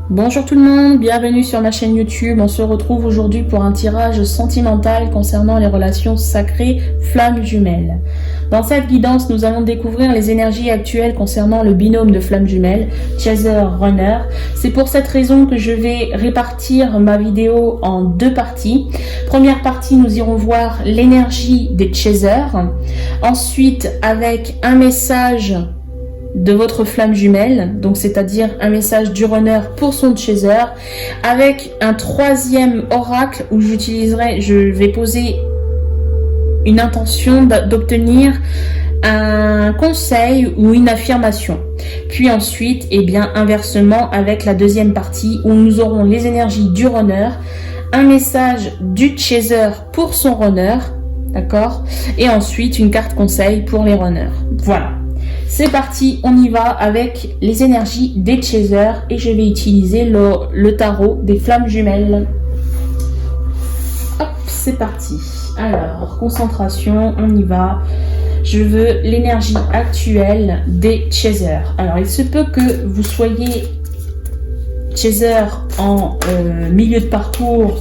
Bonjour tout le monde, bienvenue sur ma chaîne YouTube. On se retrouve aujourd'hui pour un tirage sentimental concernant les relations sacrées flammes jumelles. Dans cette guidance, nous allons découvrir les énergies actuelles concernant le binôme de flammes jumelles, Chaser-Runner. C'est pour cette raison que je vais répartir ma vidéo en deux parties. Première partie, nous irons voir l'énergie des Chasers. Ensuite, avec un message de votre flamme jumelle, donc c'est-à-dire un message du runner pour son chaser, avec un troisième oracle où je vais poser une intention d'obtenir un conseil ou une affirmation. Puis ensuite, et bien inversement, avec la deuxième partie où nous aurons les énergies du runner, un message du chaser pour son runner, d'accord, et ensuite une carte conseil pour les runners. Voilà. C'est parti, on y va avec les énergies des Chasers et je vais utiliser le tarot des flammes jumelles. Hop, c'est parti. Alors, concentration, on y va. Je veux l'énergie actuelle des Chasers. Alors, il se peut que vous soyez Chaser en milieu de parcours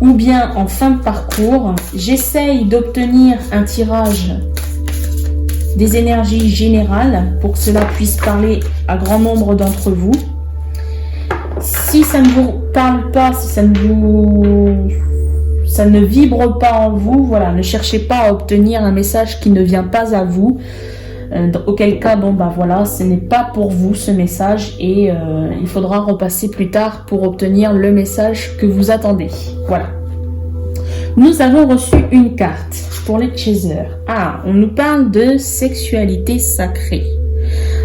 ou bien en fin de parcours. J'essaye d'obtenir un tirage des énergies générales pour que cela puisse parler à grand nombre d'entre vous. Si ça ne vous parle pas, si ça ne vibre pas en vous, voilà, ne cherchez pas à obtenir un message qui ne vient pas à vous. Auquel cas, bon bah voilà, ce n'est pas pour vous ce message et il faudra repasser plus tard pour obtenir le message que vous attendez. Voilà. Nous avons reçu une carte pour les Chasers. Ah, on nous parle de sexualité sacrée.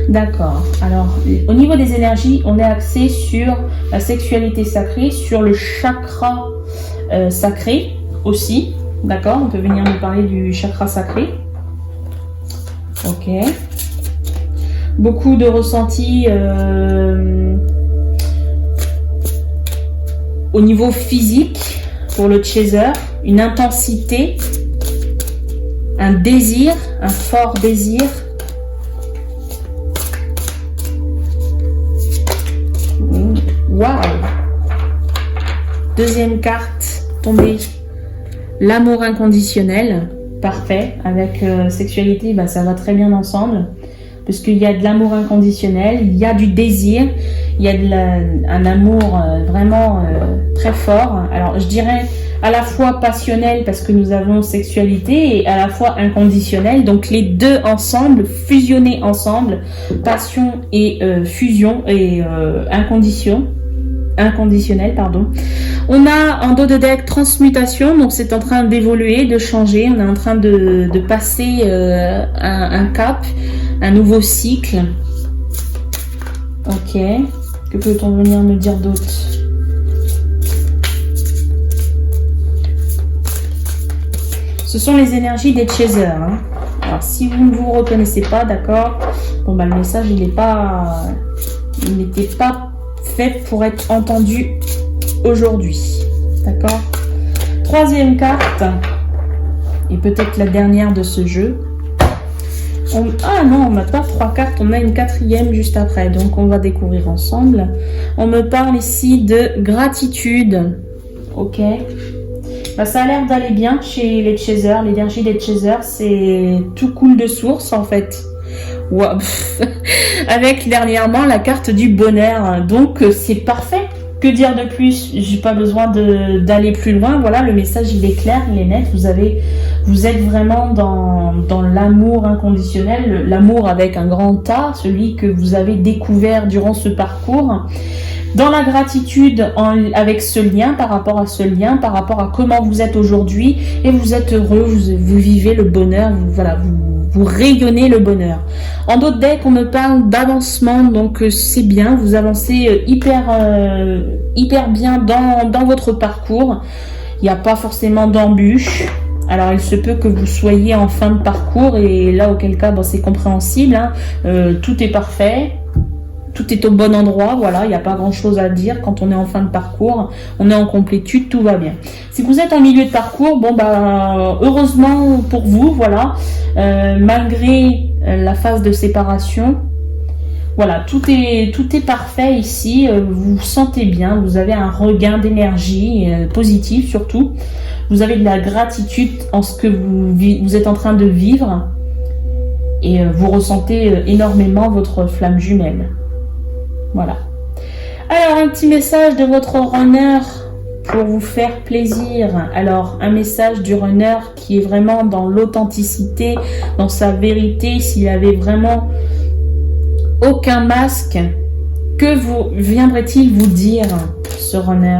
D'accord. Alors, au niveau des énergies, on est axé sur la sexualité sacrée, sur le chakra sacré aussi. D'accord. On peut venir nous parler du chakra sacré. Ok. Beaucoup de ressentis au niveau physique pour le Chaser. Une intensité, un désir, un fort désir. Waouh! Deuxième carte tombée, l'amour inconditionnel. Parfait. Avec sexualité, bah, ça va très bien ensemble. Parce qu'il y a de l'amour inconditionnel, il y a du désir, il y a un amour vraiment très fort. Alors, je dirais à la fois passionnel parce que nous avons sexualité et à la fois inconditionnel. Donc, les deux ensemble, fusionnés ensemble, passion et fusion et inconditionnel, pardon. On a en dos de deck transmutation, donc c'est en train d'évoluer, de changer. On est en train de passer un cap, un nouveau cycle. Ok. Que peut-on venir me dire d'autre? Ce sont les énergies des Chasers. Hein. Alors, si vous ne vous reconnaissez pas, d'accord, bon, bah, le message, il n'était pas fait pour être entendu aujourd'hui. D'accord. Troisième carte, et peut-être la dernière de ce jeu. Ah non, on n'a pas trois cartes, on a une quatrième juste après, donc on va découvrir ensemble. On me parle ici de gratitude. Ok. Bah, ça a l'air d'aller bien chez les Chasers. L'énergie des Chasers, c'est tout coule de source en fait. Wow. Avec dernièrement la carte du bonheur. Donc c'est parfait. Que dire de plus? J'ai pas besoin d'aller plus loin. Voilà, le message il est clair, il est net. Vous êtes vraiment dans l'amour inconditionnel, l'amour avec un grand A, celui que vous avez découvert durant ce parcours. Dans la gratitude avec ce lien, par rapport à ce lien, par rapport à comment vous êtes aujourd'hui, et vous êtes heureux, vous vivez le bonheur, vous rayonnez le bonheur. En d'autres decks, on me parle d'avancement, donc c'est bien, vous avancez hyper bien dans votre parcours. Il n'y a pas forcément d'embûches. Alors il se peut que vous soyez en fin de parcours, et là auquel cas bon, c'est compréhensible, hein. Tout est parfait. Tout est au bon endroit, voilà, il n'y a pas grand chose à dire quand on est en fin de parcours, on est en complétude, tout va bien. Si vous êtes en milieu de parcours, bon bah heureusement pour vous, voilà, malgré la phase de séparation, Voilà, tout est parfait ici. Vous vous sentez bien, vous avez un regain d'énergie positif surtout. Vous avez de la gratitude en ce que vous êtes en train de vivre et vous ressentez énormément votre flamme jumelle. Voilà. Alors, un petit message de votre runner pour vous faire plaisir. Alors, un message du runner qui est vraiment dans l'authenticité, dans sa vérité, s'il avait vraiment aucun masque, que viendrait-il vous dire, ce runner?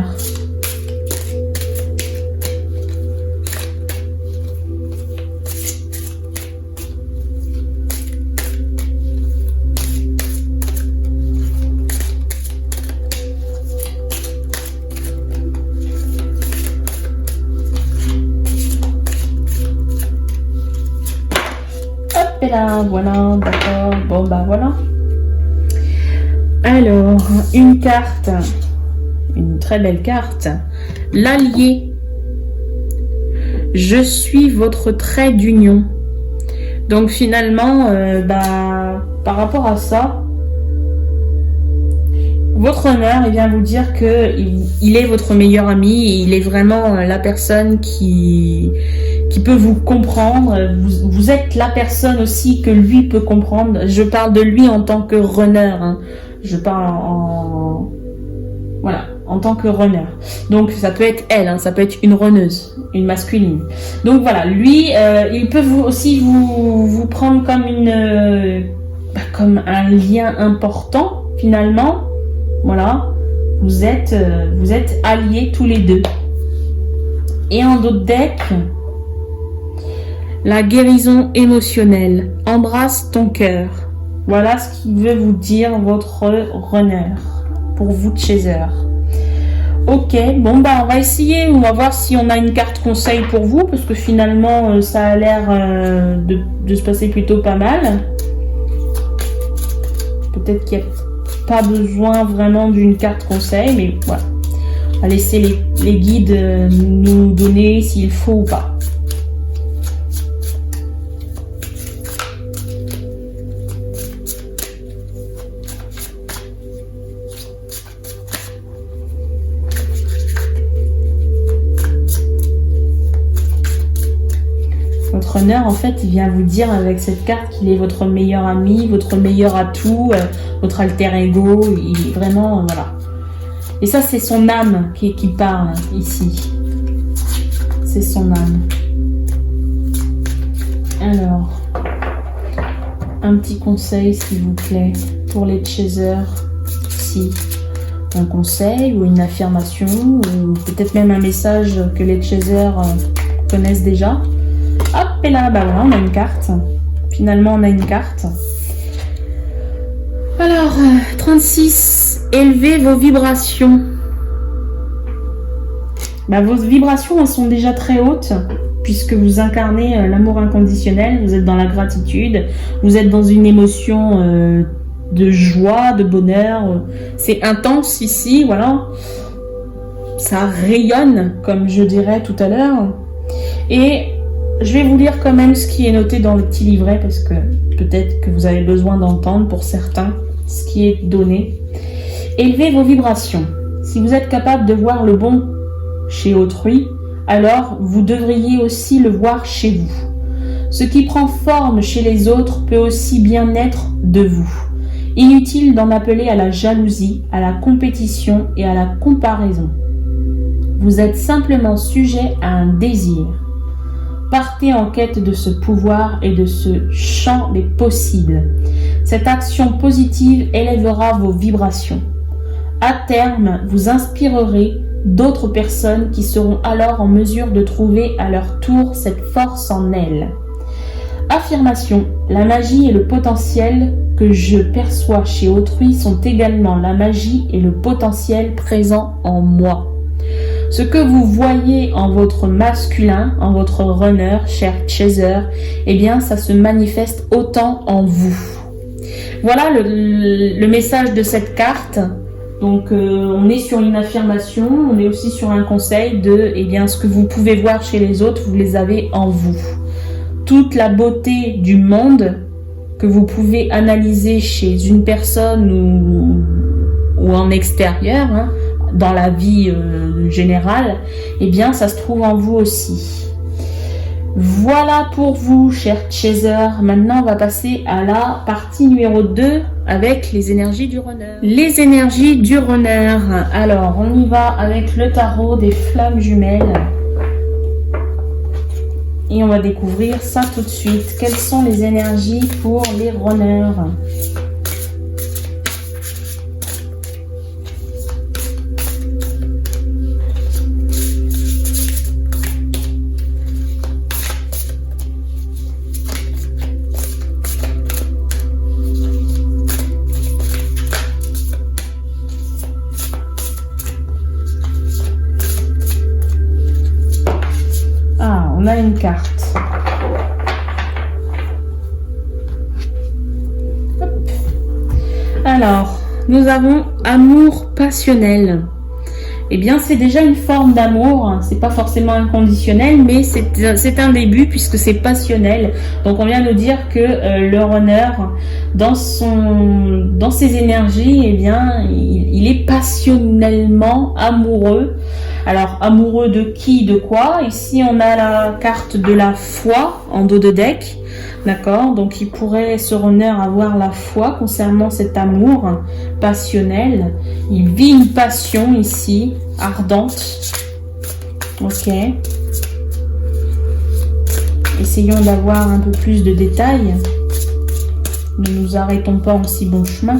Et là, voilà, d'accord, bon bah voilà. Alors, une carte, une très belle carte, l'allié. Je suis votre trait d'union. Donc finalement, par rapport à ça, votre honneur, il vient vous dire que il est votre meilleur ami, et il est vraiment la personne qui peut vous comprendre. Vous êtes la personne aussi que lui peut comprendre. Je parle de lui en tant que runner. Hein. Je parle en tant que runner. Donc ça peut être elle, hein, ça peut être une runneuse, une masculine. Donc voilà, lui, il peut vous prendre comme comme un lien important finalement. Voilà, vous êtes alliés tous les deux. Et en d'autres decks, la guérison émotionnelle. Embrasse ton cœur. Voilà ce qu'il veut vous dire votre runner pour vous, chaser. Ok, bon on va essayer, on va voir si on a une carte conseil pour vous, parce que finalement ça a l'air de se passer plutôt pas mal. Peut-être qu'il n'y a pas besoin vraiment d'une carte conseil, mais voilà. On va laisser les guides nous donner s'il faut ou pas. Votre honneur, en fait, il vient vous dire avec cette carte qu'il est votre meilleur ami, votre meilleur atout, votre alter ego. Il est vraiment, voilà. Et ça, c'est son âme qui parle ici. C'est son âme. Alors, un petit conseil, s'il vous plaît, pour les chasers ici. Un conseil ou une affirmation, ou peut-être même un message que les chasers connaissent déjà. Hop, et là, voilà, on a une carte. Finalement, on a une carte. Alors, 36, élevez vos vibrations. Vos vibrations, elles sont déjà très hautes, puisque vous incarnez l'amour inconditionnel, vous êtes dans la gratitude, vous êtes dans une émotion de joie, de bonheur. C'est intense ici, voilà. Ça rayonne, comme je dirais tout à l'heure. Et je vais vous lire quand même ce qui est noté dans le petit livret, parce que peut-être que vous avez besoin d'entendre pour certains ce qui est donné. Élevez vos vibrations. Si vous êtes capable de voir le bon chez autrui, alors vous devriez aussi le voir chez vous. Ce qui prend forme chez les autres peut aussi bien être de vous. Inutile d'en appeler à la jalousie, à la compétition et à la comparaison. Vous êtes simplement sujet à un désir. Partez en quête de ce pouvoir et de ce champ des possibles. Cette action positive élèvera vos vibrations. À terme, vous inspirerez d'autres personnes qui seront alors en mesure de trouver à leur tour cette force en elles. Affirmation. La magie et le potentiel que je perçois chez autrui sont également la magie et le potentiel présent en moi. Ce que vous voyez en votre masculin, en votre runner, cher chaser, eh bien, ça se manifeste autant en vous. Voilà le message de cette carte. Donc, on est sur une affirmation, on est aussi sur un conseil de, eh bien, ce que vous pouvez voir chez les autres, vous les avez en vous. Toute la beauté du monde que vous pouvez analyser chez une personne ou en extérieur, hein, dans la vie générale, eh bien ça se trouve en vous aussi. Voilà pour vous, chers chasers. Maintenant, on va passer à la partie numéro 2 avec les énergies du runner. Les énergies du runner. Alors, on y va avec le tarot des flammes jumelles. Et on va découvrir ça tout de suite. Quelles sont les énergies pour les runners ? On a une carte. Hop. Alors, nous avons amour passionnel. Eh bien, c'est déjà une forme d'amour. C'est pas forcément inconditionnel, mais c'est un début puisque c'est passionnel. Donc, on vient de dire que le runner, dans ses énergies, eh bien, il est passionnellement amoureux. Alors, amoureux de qui, de quoi? Ici, on a la carte de la foi en dos de deck. D'accord? Donc, il pourrait, ce runner, avoir la foi concernant cet amour passionnel. Il vit une passion ici, ardente. Ok. Essayons d'avoir un peu plus de détails. Ne nous arrêtons pas en si bon chemin.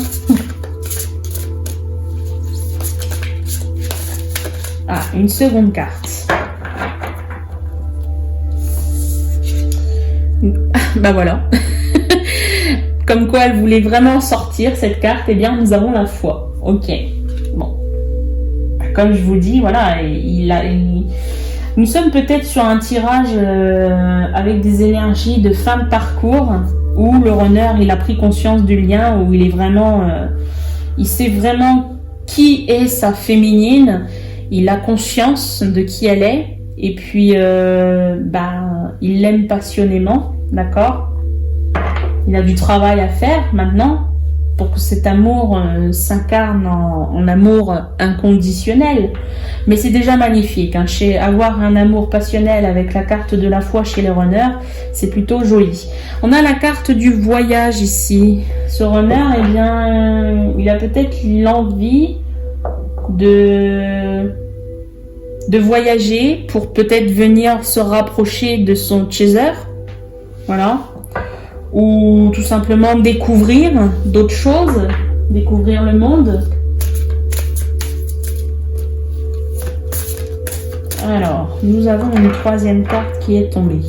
Ah, une seconde carte. Bah voilà. Comme quoi elle voulait vraiment sortir cette carte, eh bien nous avons la foi. Ok. Bon. Comme je vous dis, voilà, nous sommes peut-être sur un tirage avec des énergies de fin de parcours où le runner il a pris conscience du lien, où il est vraiment, il sait vraiment qui est sa féminine. Il a conscience de qui elle est et puis il l'aime passionnément, d'accord? Il a du travail à faire maintenant pour que cet amour s'incarne en amour inconditionnel. Mais c'est déjà magnifique, hein. Avoir un amour passionnel avec la carte de la foi chez les runners, c'est plutôt joli. On a la carte du voyage ici. Ce runner, eh bien, il a peut-être l'envie de voyager pour peut-être venir se rapprocher de son chaser, voilà, ou tout simplement découvrir d'autres choses, découvrir le monde. Alors, nous avons une troisième carte qui est tombée.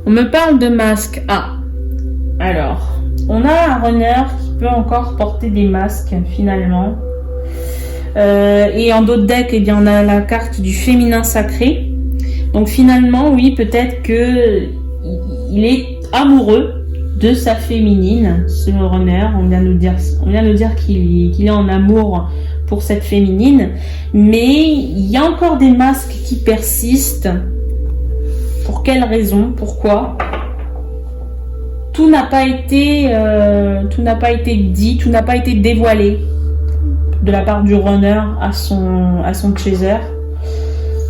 On me parle de masque. Ah, alors, on a un runner qui peut encore porter des masques finalement. Et en dos de deck, eh bien, on a la carte du féminin sacré. Donc finalement, oui, peut-être que il est amoureux de sa féminine, ce runner. On vient de dire qu'il est en amour pour cette féminine, mais il y a encore des masques qui persistent. Pour quelle raison? Pourquoi? Tout n'a pas été dit, tout n'a pas été dévoilé de la part du runner à son chaser.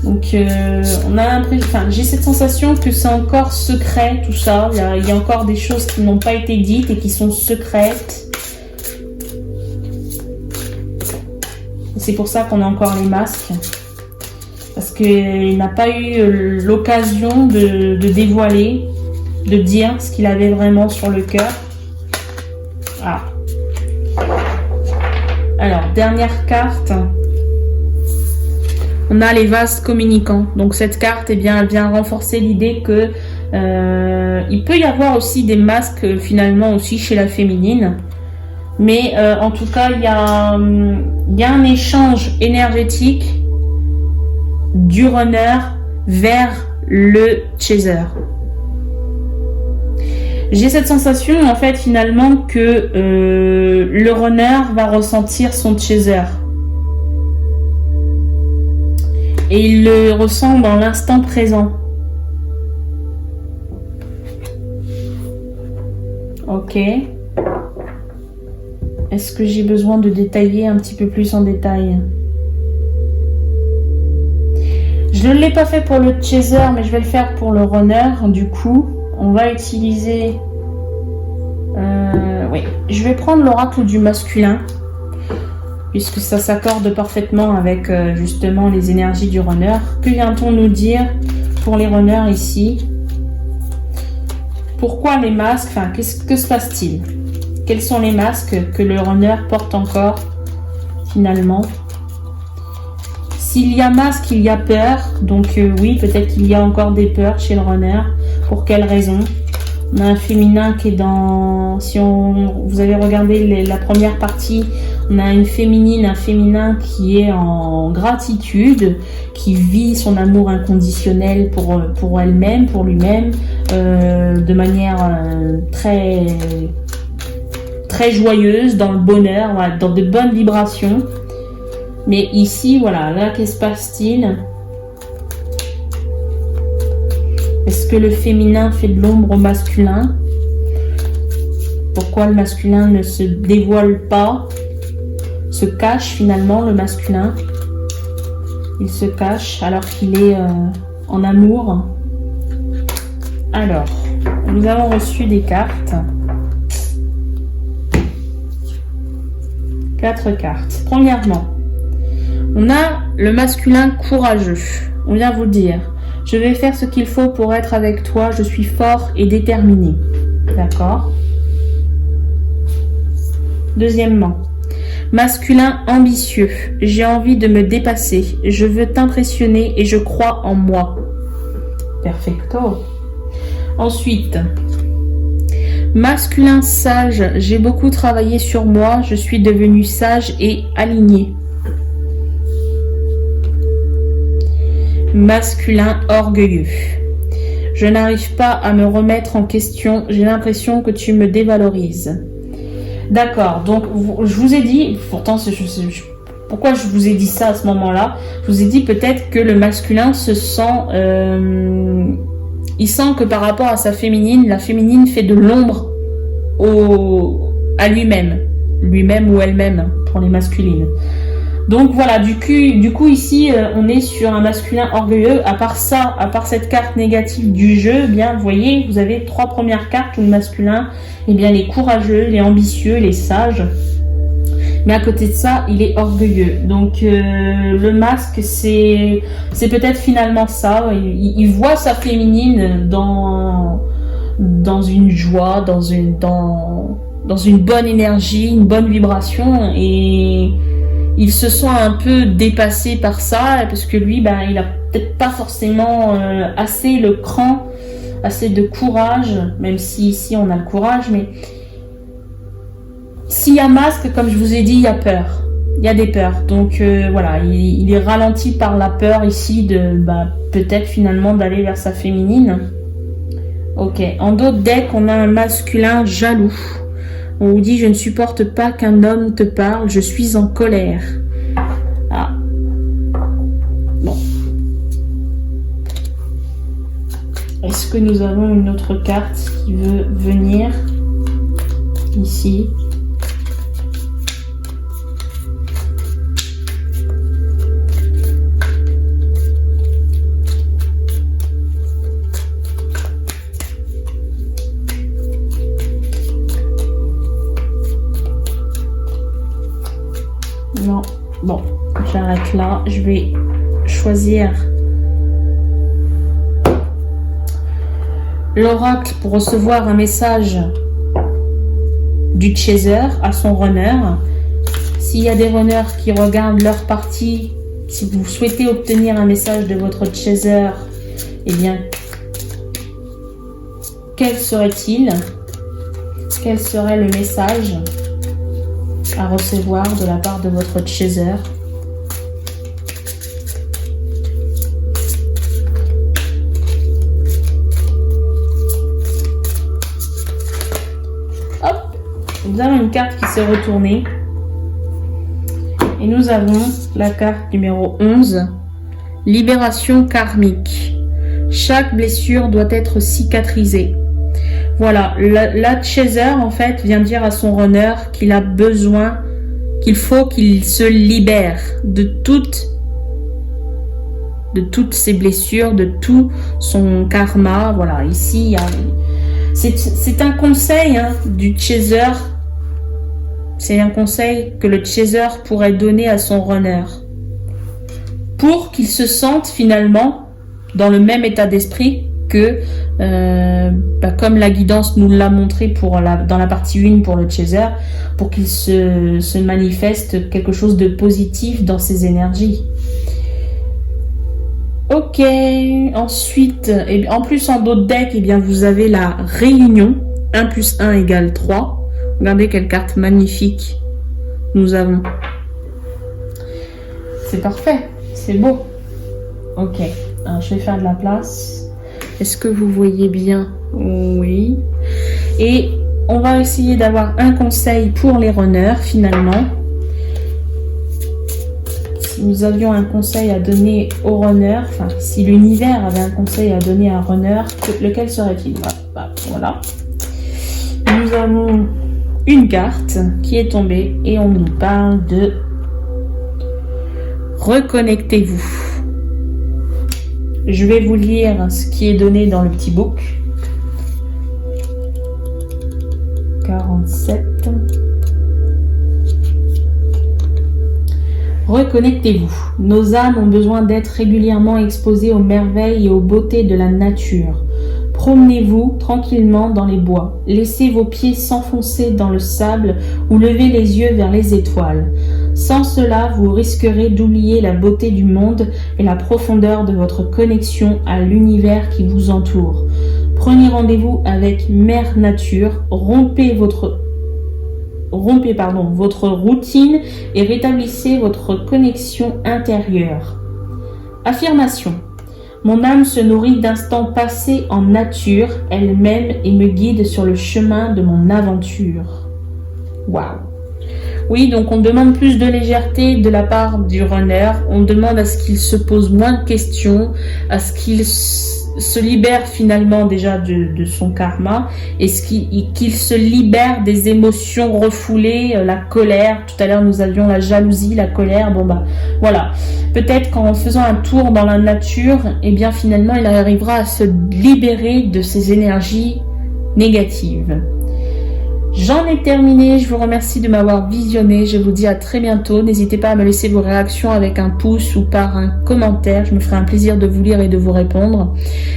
Donc on a l'impression, j'ai cette sensation que c'est encore secret tout ça. Il y a encore des choses qui n'ont pas été dites et qui sont secrètes. C'est pour ça qu'on a encore les masques. Parce qu'il n'a pas eu l'occasion de dévoiler, de dire ce qu'il avait vraiment sur le cœur. Ah. Alors, dernière carte. On a les vases communicants. Donc cette carte, eh bien, elle vient renforcer l'idée que il peut y avoir aussi des masques finalement aussi chez la féminine. Mais en tout cas, il y a un échange énergétique du runner vers le chaser. J'ai cette sensation en fait finalement que le runner va ressentir son chaser. Et il le ressent dans l'instant présent. Ok. Est-ce que j'ai besoin de détailler un petit peu plus en détail? Je ne l'ai pas fait pour le chaser, mais je vais le faire pour le runner. Du coup, on va utiliser... oui, je vais prendre l'oracle du masculin, puisque ça s'accorde parfaitement avec justement les énergies du runner. Que vient-on nous dire pour les runners ici? Pourquoi les masques? Enfin, que se passe-t-il? Quels sont les masques que le runner porte encore finalement? S'il y a masque, il y a peur. Donc oui, peut-être qu'il y a encore des peurs chez le runner. Pour quelle raison? On a un féminin qui est dans... Si vous avez regardé la première partie, on a une féminine, un féminin qui est en gratitude, qui vit son amour inconditionnel pour elle-même, pour lui-même, de manière très, très joyeuse, dans le bonheur, voilà, dans de bonnes vibrations. Mais ici, voilà, là, qu'est-ce qui se passe-t-il? Est-ce que le féminin fait de l'ombre au masculin? Pourquoi le masculin ne se dévoile pas? Se cache finalement, le masculin. Il se cache alors qu'il est en amour. Alors, nous avons reçu des cartes. 4 cartes. Premièrement, on a le masculin courageux. On vient vous dire, je vais faire ce qu'il faut pour être avec toi, je suis fort et déterminé. D'accord? Deuxièmement, masculin ambitieux. J'ai envie de me dépasser. Je veux t'impressionner et je crois en moi. Perfecto. Ensuite, masculin sage. J'ai beaucoup travaillé sur moi. Je suis devenu sage et aligné. Masculin orgueilleux. Je n'arrive pas à me remettre en question. J'ai l'impression que tu me dévalorises. D'accord, donc je vous ai dit, pourtant pourquoi je vous ai dit ça à ce moment-là? Je vous ai dit peut-être que le masculin se sent, il sent que par rapport à sa féminine, la féminine fait de l'ombre à lui-même ou elle-même pour les masculines. Donc voilà, du coup ici on est sur un masculin orgueilleux. À part ça, à part cette carte négative du jeu, eh bien vous voyez, vous avez 3 premières cartes où le masculin, eh bien les courageux, les ambitieux, les sages. Mais à côté de ça, il est orgueilleux. Donc le masque, c'est peut-être finalement ça. Il voit sa féminine dans une joie, dans une bonne énergie, une bonne vibration, et il se sent un peu dépassé par ça, parce que lui, ben, il a peut-être pas forcément assez le cran, assez de courage, même si ici on a le courage, mais s'il y a masque, comme je vous ai dit, il y a peur. Il y a des peurs. Donc voilà, il est ralenti par la peur ici de peut-être finalement d'aller vers sa féminine. Ok, en d'autres decks, on a un masculin jaloux. On vous dit, je ne supporte pas qu'un homme te parle, je suis en colère. Ah. Bon. Est-ce que nous avons une autre carte qui veut venir ici? Non, bon, j'arrête là. Je vais choisir l'oracle pour recevoir un message du chaser à son runner. S'il y a des runners qui regardent leur partie, si vous souhaitez obtenir un message de votre chaser, eh bien, quel serait-il? Quel serait le message à recevoir de la part de votre chaser? Hop, nous avons une carte qui s'est retournée et nous avons la carte numéro 11, libération karmique. Chaque blessure doit être cicatrisée. Voilà, la chaser en fait vient dire à son runner qu'il a besoin, qu'il faut qu'il se libère de toutes ses blessures, de tout son karma. Voilà, ici, c'est un conseil du chaser. C'est un conseil que le chaser pourrait donner à son runner pour qu'il se sente finalement dans le même état d'esprit que comme la guidance nous l'a montré dans la partie 1 pour le chaser, pour qu'il se manifeste quelque chose de positif dans ses énergies. Ok, ensuite, et en plus en d'autres decks, eh bien, vous avez la réunion, 1 + 1 = 3. Regardez quelle carte magnifique nous avons. C'est parfait, c'est beau. Ok, alors je vais faire de la place. Est-ce que vous voyez bien? Oui. Et on va essayer d'avoir un conseil pour les runners finalement. Si nous avions un conseil à donner aux runners, enfin si l'univers avait un conseil à donner à un runner, lequel serait-il? Voilà. Nous avons une carte qui est tombée et on nous parle de reconnectez-vous. Je vais vous lire ce qui est donné dans le petit book. 47. Reconnectez-vous. Nos âmes ont besoin d'être régulièrement exposées aux merveilles et aux beautés de la nature. Promenez-vous tranquillement dans les bois. Laissez vos pieds s'enfoncer dans le sable ou levez les yeux vers les étoiles. Sans cela, vous risquerez d'oublier la beauté du monde et la profondeur de votre connexion à l'univers qui vous entoure. Prenez rendez-vous avec Mère Nature, rompez votre routine et rétablissez votre connexion intérieure. Affirmation. Mon âme se nourrit d'instants passés en nature elle-même et me guide sur le chemin de mon aventure. Waouh! Oui, donc on demande plus de légèreté de la part du runner, on demande à ce qu'il se pose moins de questions, à ce qu'il se libère finalement déjà de son karma et qu'il se libère des émotions refoulées, la colère. Tout à l'heure nous avions la jalousie, la colère. Bon bah voilà, peut-être qu'en faisant un tour dans la nature, eh bien finalement il arrivera à se libérer de ces énergies négatives. J'en ai terminé, je vous remercie de m'avoir visionné, je vous dis à très bientôt, n'hésitez pas à me laisser vos réactions avec un pouce ou par un commentaire, je me ferai un plaisir de vous lire et de vous répondre.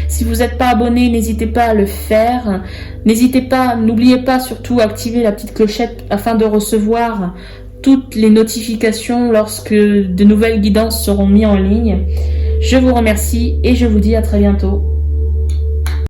Si vous n'êtes pas abonné, n'hésitez pas à le faire, n'oubliez pas surtout activer la petite clochette afin de recevoir toutes les notifications lorsque de nouvelles guidances seront mises en ligne. Je vous remercie et je vous dis à très bientôt.